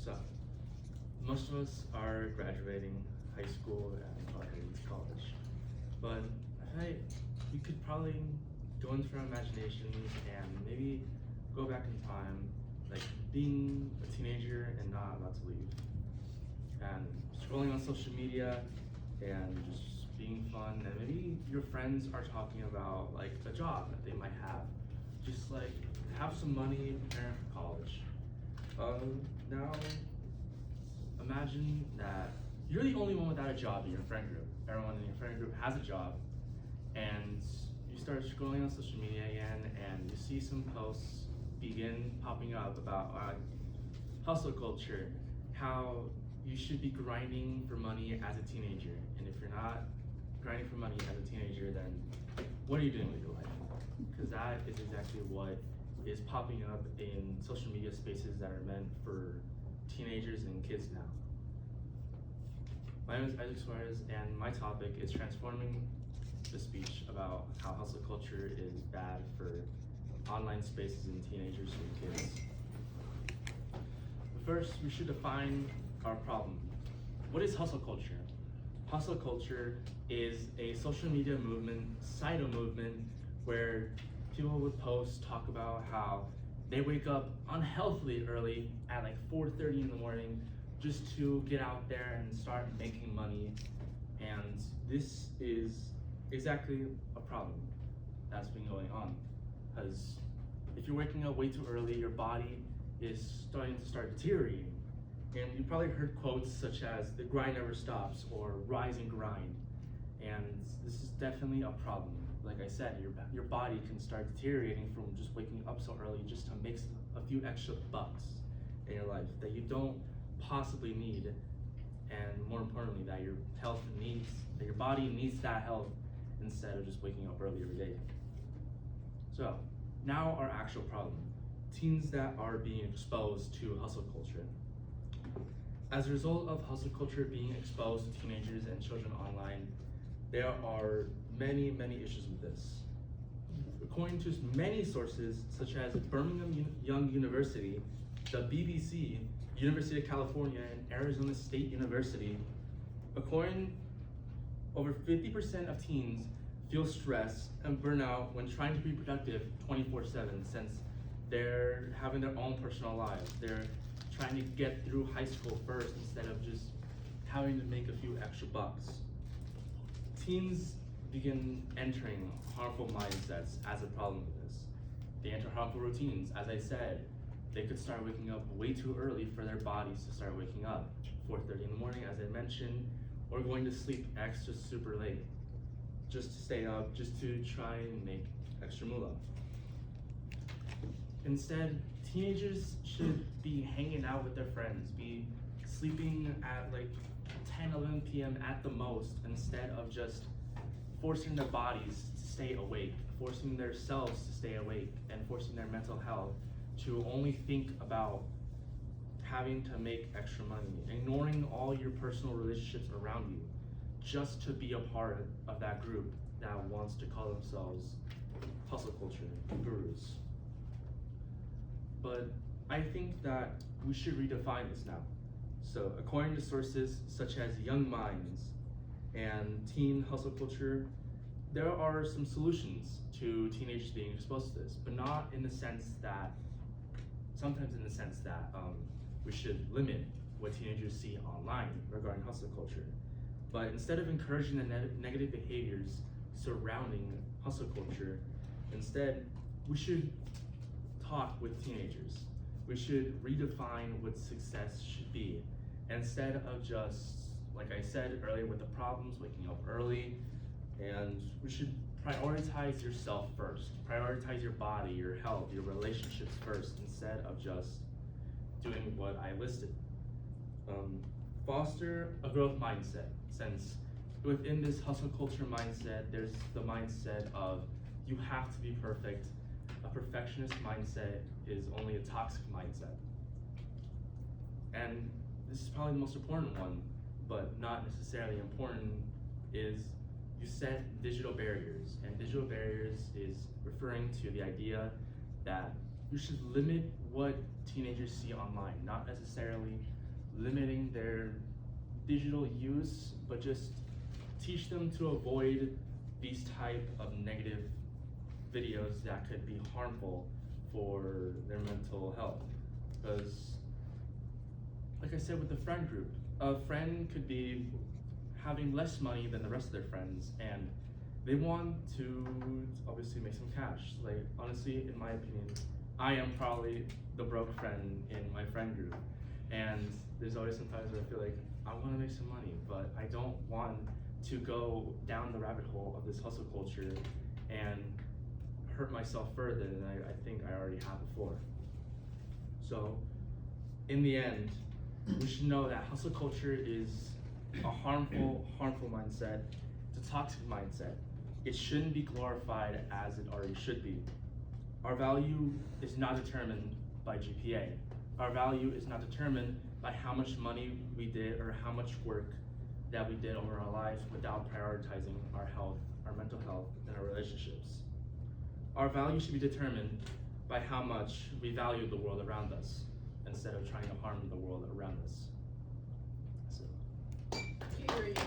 So, most of us are graduating high school and are heading to college. But we could probably go into our imaginations and maybe go back in time, like being a teenager and not about to leave. And scrolling on social media and just being fun, and maybe your friends are talking about like a job that they might have. Just like have some money preparing for college. Now imagine that you're the only one without a job in your friend group. Everyone in your friend group has a job, and you start scrolling on social media again, and you see some posts begin popping up about hustle culture, how you should be grinding for money as a teenager, and if you're not grinding for money as a teenager, then what are you doing with your life? Because that is exactly what is popping up in social media spaces that are meant for teenagers and kids now. My name is Isaac Suarez, and my topic is transforming the speech about how hustle culture is bad for online spaces and teenagers and kids. But first, we should define our problem. What is hustle culture? Hustle culture is a social media movement, societal movement, where people would post, talk about how they wake up unhealthily early at like 4:30 in the morning just to get out there and start making money. And this is exactly a problem that's been going on. Because if you're waking up way too early, your body is starting to start deteriorating. And you probably heard quotes such as "the grind never stops" or "rise and grind." And this is definitely a problem. Like I said, your body can start deteriorating from just waking up so early just to make a few extra bucks in your life that you don't possibly need, and more importantly, that your body needs that health instead of just waking up early every day. So now our actual problem: teens that are being exposed to hustle culture. As a result of hustle culture being exposed to teenagers and children online, there are many issues with this. According to many sources, such as Birmingham Young University, the BBC, University of California, and Arizona State University, over 50% of teens feel stress and burnout when trying to be productive 24/7, since they're having their own personal lives. They're trying to get through high school first instead of just having to make a few extra bucks. Teens begin entering harmful mindsets as a problem with this. They enter harmful routines. As I said, they could start waking up way too early for their bodies to start waking up, 4:30 in the morning, as I mentioned, or going to sleep extra super late, just to stay up, just to try and make extra moolah. Instead, teenagers should be hanging out with their friends, be sleeping at like 10, 11 p.m. at the most, instead of just forcing their bodies to stay awake, forcing themselves to stay awake, and forcing their mental health to only think about having to make extra money, ignoring all your personal relationships around you, just to be a part of that group that wants to call themselves hustle culture gurus. But I think that we should redefine this now. So according to sources such as Young Minds and Teen Hustle Culture, there are some solutions to teenagers being exposed to this, but not in the sense that, sometimes in the sense that we should limit what teenagers see online regarding hustle culture. But instead of encouraging the negative behaviors surrounding hustle culture, instead we should talk with teenagers. We should redefine what success should be. Instead of just, like I said earlier with the problems, waking up early, and we should prioritize yourself first. Prioritize your body, your health, your relationships first, instead of just doing what I listed. Foster a growth mindset, since within this hustle culture mindset, there's the mindset of you have to be perfect. A perfectionist mindset is only a toxic mindset. And this is probably the most important one, but not necessarily important, is you set digital barriers. And digital barriers is referring to the idea that we should limit what teenagers see online, not necessarily limiting their digital use, but just teach them to avoid these type of negative videos that could be harmful for their mental health. Because, like I said with the friend group, a friend could be having less money than the rest of their friends, and they want to obviously make some cash. Like, honestly, in my opinion, I am probably the broke friend in my friend group, and there's always some times where I feel like I want to make some money, but I don't want to go down the rabbit hole of this hustle culture and hurt myself further than I think I already have before. So, in the end, we should know that hustle culture is a harmful mindset. It's a toxic mindset. It shouldn't be glorified as it already should be. Our value is not determined by GPA. Our value is not determined by how much money we did or how much work that we did over our lives without prioritizing our health, our mental health, and our relationships. Our value should be determined by how much we value the world around us instead of trying to harm the world around us. So. Period.